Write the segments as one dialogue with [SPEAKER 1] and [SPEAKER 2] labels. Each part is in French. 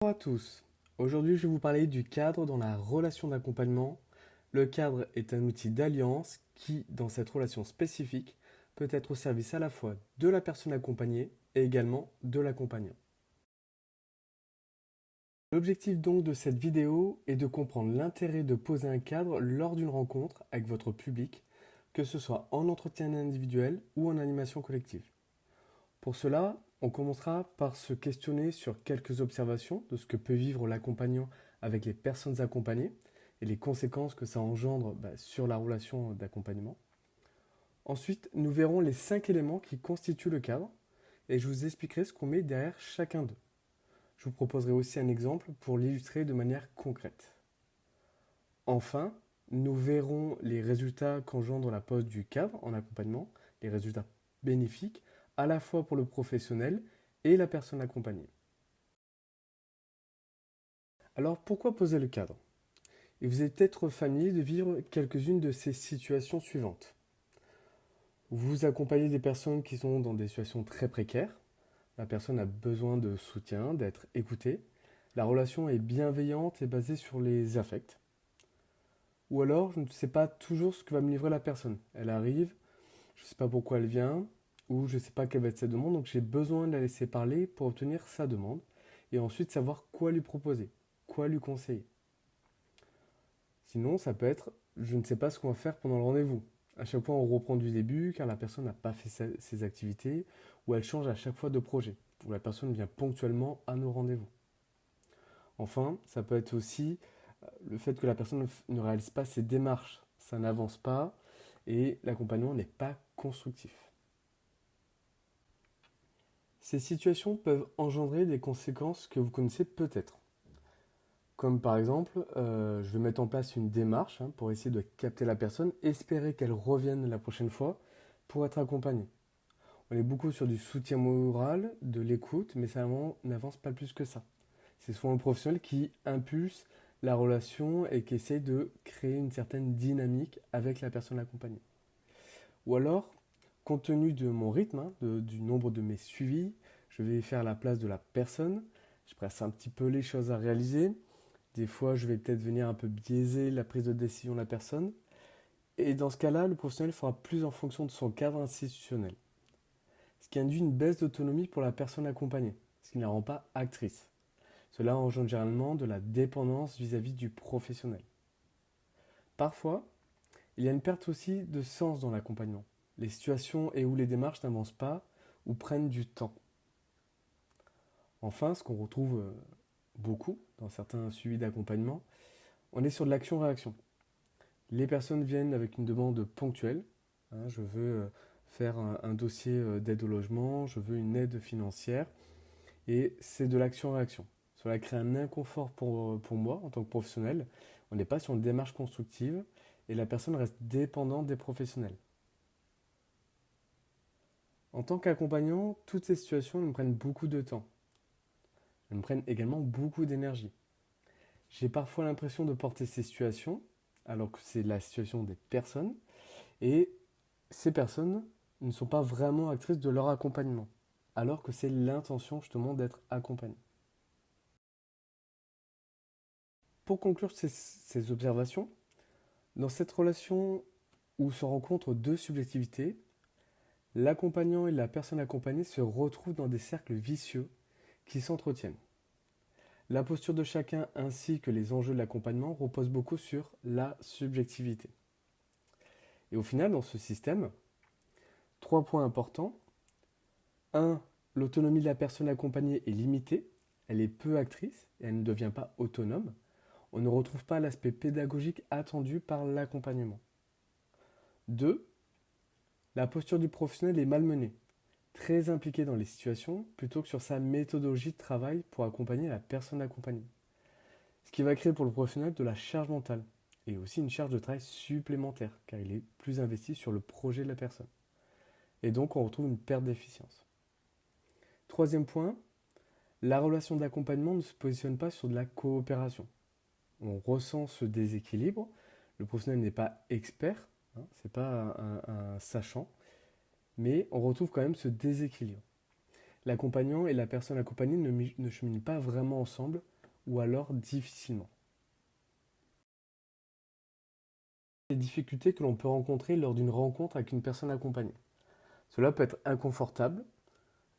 [SPEAKER 1] Bonjour à tous. Aujourd'hui, je vais vous parler du cadre dans la relation d'accompagnement. Le cadre est un outil d'alliance qui, dans cette relation spécifique, peut être au service à la fois de la personne accompagnée et également de l'accompagnant. L'objectif donc de cette vidéo est de comprendre l'intérêt de poser un cadre lors d'une rencontre avec votre public, que ce soit en entretien individuel ou en animation collective. Pour cela, on commencera par se questionner sur quelques observations de ce que peut vivre l'accompagnant avec les personnes accompagnées et les conséquences que ça engendre sur la relation d'accompagnement. Ensuite, nous verrons les 5 éléments qui constituent le cadre et je vous expliquerai ce qu'on met derrière chacun d'eux. Je vous proposerai aussi un exemple pour l'illustrer de manière concrète. Enfin, nous verrons les résultats qu'engendre la pose du cadre en accompagnement, les résultats bénéfiques à la fois pour le professionnel et la personne accompagnée. Alors pourquoi poser le cadre? Et vous êtes peut-être familier de vivre quelques-unes de ces situations suivantes. Vous accompagnez des personnes qui sont dans des situations très précaires. La personne a besoin de soutien, d'être écoutée. La relation est bienveillante et basée sur les affects. Ou alors, je ne sais pas toujours ce que va me livrer la personne. Elle arrive, je ne sais pas pourquoi elle vient, ou je ne sais pas quelle va être sa demande, donc j'ai besoin de la laisser parler pour obtenir sa demande, et ensuite savoir quoi lui proposer, quoi lui conseiller. Sinon, ça peut être, je ne sais pas ce qu'on va faire pendant le rendez-vous. À chaque fois, on reprend du début car la personne n'a pas fait ses activités, ou elle change à chaque fois de projet, ou la personne vient ponctuellement à nos rendez-vous. Enfin, ça peut être aussi le fait que la personne ne réalise pas ses démarches, ça n'avance pas, et l'accompagnement n'est pas constructif. Ces situations peuvent engendrer des conséquences que vous connaissez peut-être. Comme par exemple, je vais mettre en place une démarche pour essayer de capter la personne, espérer qu'elle revienne la prochaine fois pour être accompagnée. On est beaucoup sur du soutien moral, de l'écoute, mais ça n'avance pas plus que ça. C'est souvent le professionnel qui impulse la relation et qui essaie de créer une certaine dynamique avec la personne accompagnée. Ou alors, compte tenu de mon rythme, du nombre de mes suivis, je vais faire la place de la personne, je presse un petit peu les choses à réaliser. Des fois, je vais peut-être venir un peu biaiser la prise de décision de la personne. Et dans ce cas-là, le professionnel fera plus en fonction de son cadre institutionnel. Ce qui induit une baisse d'autonomie pour la personne accompagnée, ce qui ne la rend pas actrice. Cela engendre généralement de la dépendance vis-à-vis du professionnel. Parfois, il y a une perte aussi de sens dans l'accompagnement. Les situations et où les démarches n'avancent pas ou prennent du temps. Enfin, ce qu'on retrouve beaucoup dans certains suivis d'accompagnement, on est sur de l'action-réaction. Les personnes viennent avec une demande ponctuelle. Je veux faire un dossier d'aide au logement, je veux une aide financière. Et c'est de l'action-réaction. Cela crée un inconfort pour moi en tant que professionnel. On n'est pas sur une démarche constructive et la personne reste dépendante des professionnels. En tant qu'accompagnant, toutes ces situations me prennent beaucoup de temps. Elles me prennent également beaucoup d'énergie. J'ai parfois l'impression de porter ces situations alors que c'est la situation des personnes et ces personnes ne sont pas vraiment actrices de leur accompagnement alors que c'est l'intention justement d'être accompagné. Pour conclure ces observations, dans cette relation où se rencontrent deux subjectivités, l'accompagnant et la personne accompagnée se retrouvent dans des cercles vicieux qui s'entretiennent. La posture de chacun ainsi que les enjeux de l'accompagnement reposent beaucoup sur la subjectivité. Et au final, dans ce système, trois points importants. 1. L'autonomie de la personne accompagnée est limitée, elle est peu actrice et elle ne devient pas autonome. On ne retrouve pas l'aspect pédagogique attendu par l'accompagnement. 2. La posture du professionnel est malmenée, très impliqué dans les situations plutôt que sur sa méthodologie de travail pour accompagner la personne accompagnée. Ce qui va créer pour le professionnel de la charge mentale et aussi une charge de travail supplémentaire car il est plus investi sur le projet de la personne. Et donc on retrouve une perte d'efficience. Troisième point, la relation d'accompagnement ne se positionne pas sur de la coopération. On ressent ce déséquilibre, le professionnel n'est pas expert, ce n'est pas un sachant, mais on retrouve quand même ce déséquilibre. l'accompagnant et la personne accompagnée ne cheminent pas vraiment ensemble, ou alors difficilement. Les difficultés que l'on peut rencontrer lors d'une rencontre avec une personne accompagnée. Cela peut être inconfortable,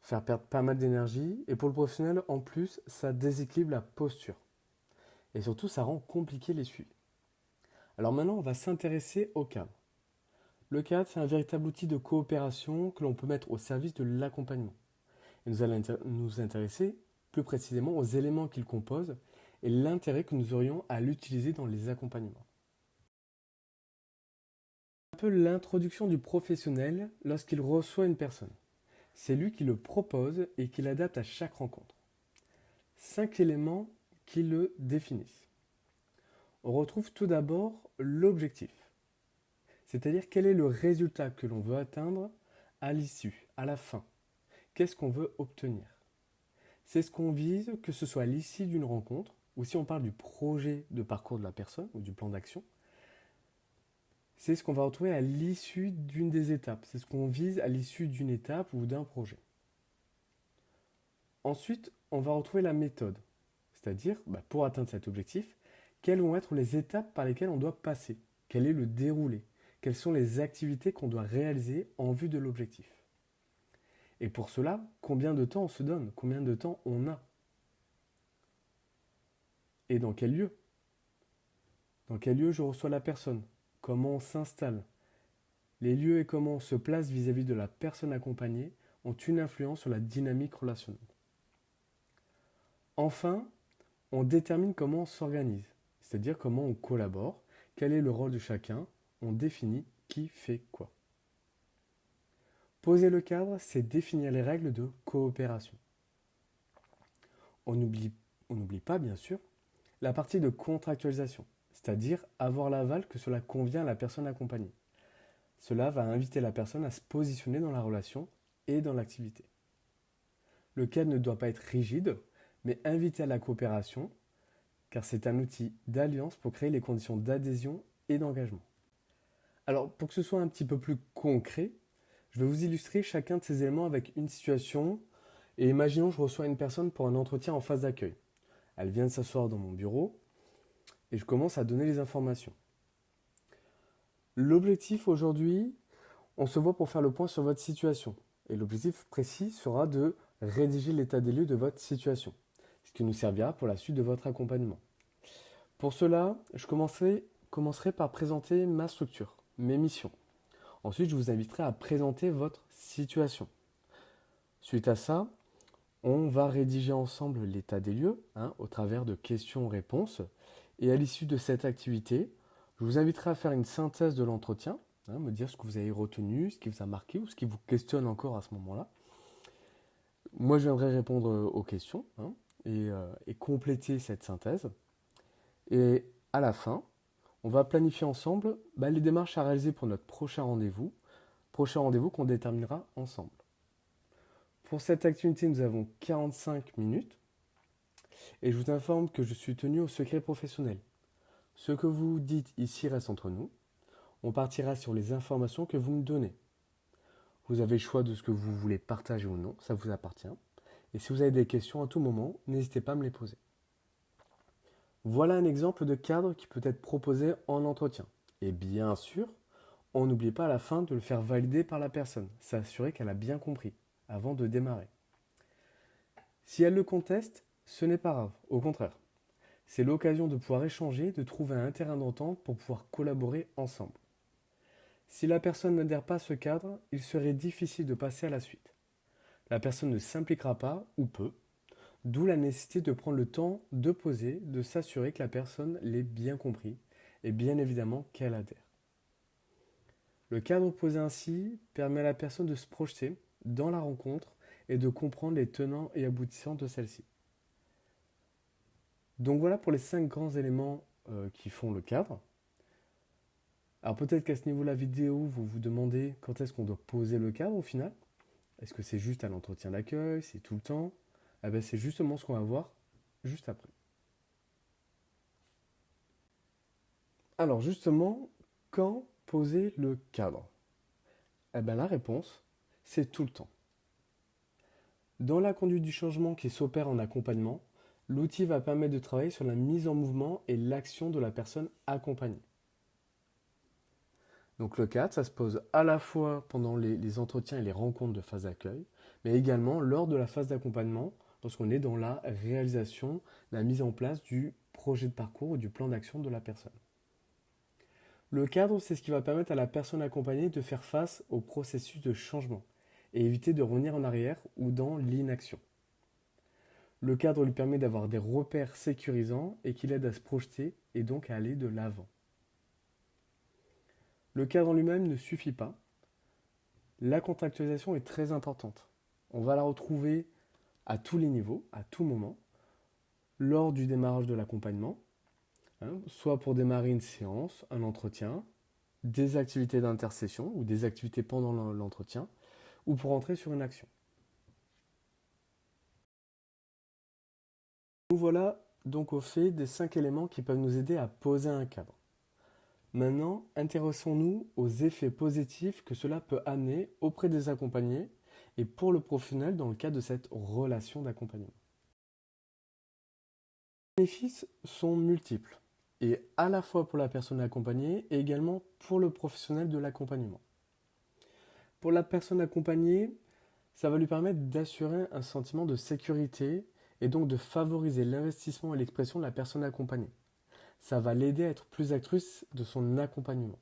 [SPEAKER 1] faire perdre pas mal d'énergie, et pour le professionnel, en plus, ça déséquilibre la posture. Et surtout, ça rend compliqué les suivis. Alors maintenant, on va s'intéresser au cadre. Le cadre, c'est un véritable outil de coopération que l'on peut mettre au service de l'accompagnement. Et nous allons nous intéresser plus précisément aux éléments qu'il compose et l'intérêt que nous aurions à l'utiliser dans les accompagnements. Un peu l'introduction du professionnel lorsqu'il reçoit une personne. C'est lui qui le propose et qui l'adapte à chaque rencontre. 5 éléments qui le définissent. On retrouve tout d'abord l'objectif, c'est-à-dire quel est le résultat que l'on veut atteindre à l'issue, à la fin. Qu'est-ce qu'on veut obtenir? C'est ce qu'on vise, que ce soit à l'issue d'une rencontre, ou si on parle du projet de parcours de la personne, ou du plan d'action, c'est ce qu'on va retrouver à l'issue d'une des étapes. C'est ce qu'on vise à l'issue d'une étape ou d'un projet. Ensuite, on va retrouver la méthode, c'est-à-dire, pour atteindre cet objectif, quelles vont être les étapes par lesquelles on doit passer, quel est le déroulé, quelles sont les activités qu'on doit réaliser en vue de l'objectif. Et pour cela, combien de temps on se donne, combien de temps on a. Et dans quel lieu? Dans quel lieu je reçois la personne? Comment on s'installe? Les lieux et comment on se place vis-à-vis de la personne accompagnée ont une influence sur la dynamique relationnelle. Enfin, on détermine comment on s'organise, c'est-à-dire comment on collabore, quel est le rôle de chacun, on définit qui fait quoi. Poser le cadre, c'est définir les règles de coopération. On n'oublie pas, bien sûr, la partie de contractualisation, c'est-à-dire avoir l'aval que cela convient à la personne accompagnée. Cela va inviter la personne à se positionner dans la relation et dans l'activité. Le cadre ne doit pas être rigide, mais inviter à la coopération, car c'est un outil d'alliance pour créer les conditions d'adhésion et d'engagement. Alors, pour que ce soit un petit peu plus concret, je vais vous illustrer chacun de ces éléments avec une situation. Et imaginons que je reçois une personne pour un entretien en phase d'accueil. Elle vient de s'asseoir dans mon bureau et je commence à donner les informations. L'objectif aujourd'hui, on se voit pour faire le point sur votre situation. Et l'objectif précis sera de rédiger l'état des lieux de votre situation, ce qui nous servira pour la suite de votre accompagnement. Pour cela, je commencerai par présenter ma structure, mes missions. Ensuite, je vous inviterai à présenter votre situation. Suite à ça, on va rédiger ensemble l'état des lieux au travers de questions-réponses. Et à l'issue de cette activité, je vous inviterai à faire une synthèse de l'entretien, me dire ce que vous avez retenu, ce qui vous a marqué ou ce qui vous questionne encore à ce moment-là. Moi, je viendrai répondre aux questions et compléter cette synthèse. Et à la fin, on va planifier ensemble les démarches à réaliser pour notre prochain rendez-vous qu'on déterminera ensemble. Pour cette activité, nous avons 45 minutes et je vous informe que je suis tenu au secret professionnel. Ce que vous dites ici reste entre nous. On partira sur les informations que vous me donnez. Vous avez le choix de ce que vous voulez partager ou non, ça vous appartient. Et si vous avez des questions à tout moment, n'hésitez pas à me les poser. Voilà un exemple de cadre qui peut être proposé en entretien. Et bien sûr, on n'oublie pas à la fin de le faire valider par la personne, s'assurer qu'elle a bien compris avant de démarrer. Si elle le conteste, ce n'est pas grave, au contraire. C'est l'occasion de pouvoir échanger, de trouver un terrain d'entente pour pouvoir collaborer ensemble. Si la personne n'adhère pas à ce cadre, il serait difficile de passer à la suite. La personne ne s'impliquera pas, ou peu, d'où la nécessité de prendre le temps de poser, de s'assurer que la personne l'ait bien compris, et bien évidemment qu'elle adhère. Le cadre posé ainsi permet à la personne de se projeter dans la rencontre et de comprendre les tenants et aboutissants de celle-ci. Donc voilà pour les 5 grands éléments qui font le cadre. Alors peut-être qu'à ce niveau de la vidéo, vous vous demandez quand est-ce qu'on doit poser le cadre au final. Est-ce que c'est juste à l'entretien d'accueil, c'est tout le temps? C'est justement ce qu'on va voir juste après. Alors justement, quand poser le cadre? La réponse, c'est tout le temps. Dans la conduite du changement qui s'opère en accompagnement, l'outil va permettre de travailler sur la mise en mouvement et l'action de la personne accompagnée. Donc le cadre, ça se pose à la fois pendant les entretiens et les rencontres de phase d'accueil, mais également lors de la phase d'accompagnement, lorsqu'on est dans la réalisation, la mise en place du projet de parcours ou du plan d'action de la personne. Le cadre, c'est ce qui va permettre à la personne accompagnée de faire face au processus de changement et éviter de revenir en arrière ou dans l'inaction. Le cadre lui permet d'avoir des repères sécurisants et qui l'aident à se projeter et donc à aller de l'avant. Le cadre en lui-même ne suffit pas. La contractualisation est très importante. On va la retrouver à tous les niveaux, à tout moment, lors du démarrage de l'accompagnement, soit pour démarrer une séance, un entretien, des activités d'intercession ou des activités pendant l'entretien, ou pour entrer sur une action. Nous voilà donc au fait des 5 éléments qui peuvent nous aider à poser un cadre. Maintenant, intéressons-nous aux effets positifs que cela peut amener auprès des accompagnés et pour le professionnel dans le cadre de cette relation d'accompagnement. Les bénéfices sont multiples, et à la fois pour la personne accompagnée et également pour le professionnel de l'accompagnement. Pour la personne accompagnée, ça va lui permettre d'assurer un sentiment de sécurité et donc de favoriser l'investissement et l'expression de la personne accompagnée. Ça va l'aider à être plus actrice de son accompagnement.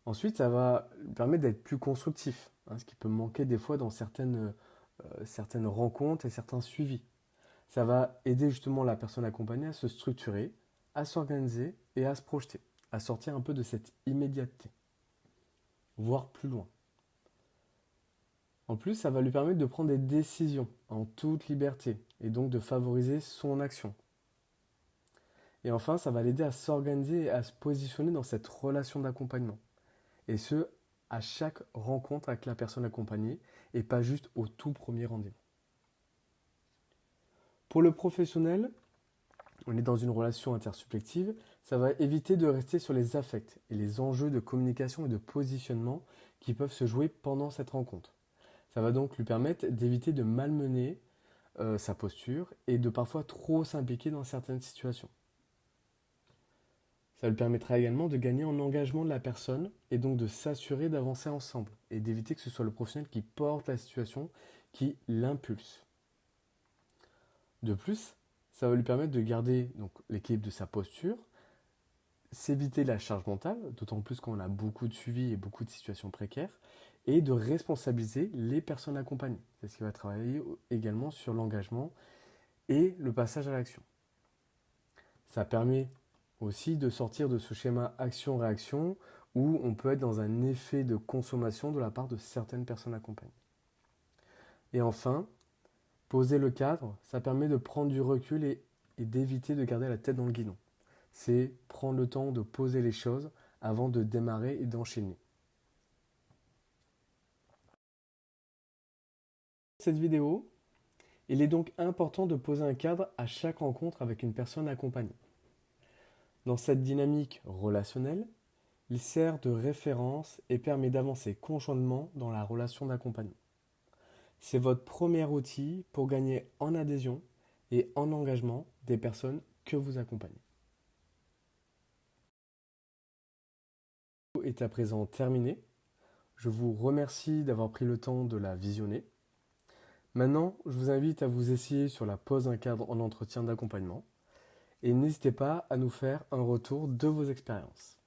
[SPEAKER 1] Ensuite, ça va lui permettre d'être plus constructif, ce qui peut manquer des fois dans certaines rencontres et certains suivis. Ça va aider justement la personne accompagnée à se structurer, à s'organiser et à se projeter, à sortir un peu de cette immédiateté, voire plus loin. En plus, ça va lui permettre de prendre des décisions en toute liberté et donc de favoriser son action. Et enfin, ça va l'aider à s'organiser et à se positionner dans cette relation d'accompagnement. Et ce, à chaque rencontre avec la personne accompagnée et pas juste au tout premier rendez-vous. Pour le professionnel, on est dans une relation intersubjective, ça va éviter de rester sur les affects et les enjeux de communication et de positionnement qui peuvent se jouer pendant cette rencontre. Ça va donc lui permettre d'éviter de malmener sa posture et de parfois trop s'impliquer dans certaines situations. Ça lui permettra également de gagner en engagement de la personne et donc de s'assurer d'avancer ensemble et d'éviter que ce soit le professionnel qui porte la situation, qui l'impulse. De plus, ça va lui permettre de garder donc, l'équilibre de sa posture, s'éviter la charge mentale, d'autant plus quand on a beaucoup de suivi et beaucoup de situations précaires, et de responsabiliser les personnes accompagnées. C'est ce qui va travailler également sur l'engagement et le passage à l'action. Ça permet aussi de sortir de ce schéma action-réaction où on peut être dans un effet de consommation de la part de certaines personnes accompagnées. Et enfin, poser le cadre, ça permet de prendre du recul et d'éviter de garder la tête dans le guidon. C'est prendre le temps de poser les choses avant de démarrer et d'enchaîner. Cette vidéo, il est donc important de poser un cadre à chaque rencontre avec une personne accompagnée. Dans cette dynamique relationnelle, il sert de référence et permet d'avancer conjointement dans la relation d'accompagnement. C'est votre premier outil pour gagner en adhésion et en engagement des personnes que vous accompagnez. La vidéo est à présent terminée. Je vous remercie d'avoir pris le temps de la visionner. Maintenant, je vous invite à vous essayer sur la pose d'un cadre en entretien d'accompagnement et n'hésitez pas à nous faire un retour de vos expériences.